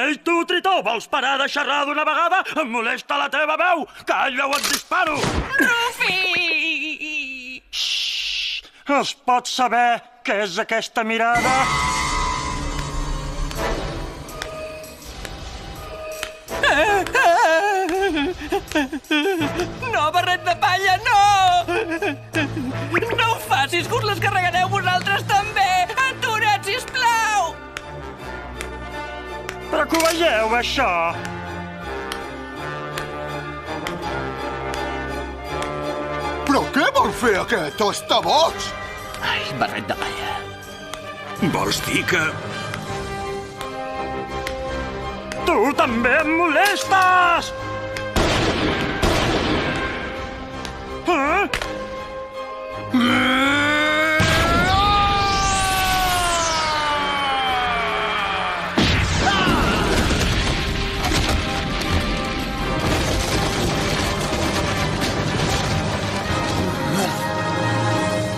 Ei, tu, Tritó, vols parar de xerrar d'una vegada? Em molesta la teva veu! Calla o et disparo! Rufi! Xxxt! Es pot saber què és aquesta mirada? No, barret de palla, no! No ho facis, que us les carregareu vosaltres també! Atura't, sisplau! Però que ho veieu, això? Però què vol fer aquest? Està boig! Ai, barret de palla. Vols dir que... Tu també em molestes! Eh?